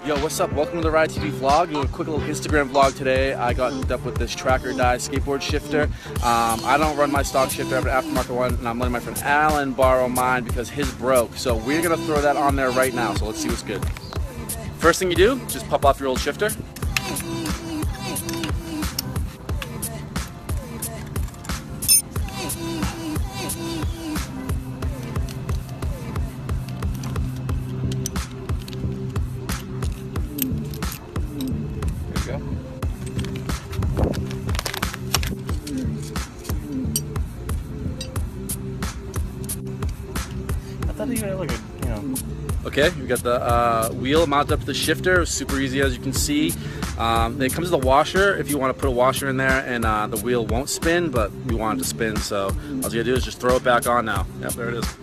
Yo, what's up? Welcome to the Ride TV vlog. Doing a quick little Instagram vlog today. I got hooked up with this Tacker skateboard shifter. I don't run my stock shifter. I have an aftermarket one, and I'm letting my friend Alan borrow mine because his broke. So we're gonna throw that on there right now. So let's see what's good. First thing you do, just pop off your old shifter. Go. I thought you had like a, Okay, we got the wheel mounted up to the shifter. Super easy, as you can see. It comes with a washer if you want to put a washer in there, and the wheel won't spin, but we want it to spin, so all you gotta do is just throw it back on now. Yep, there it is.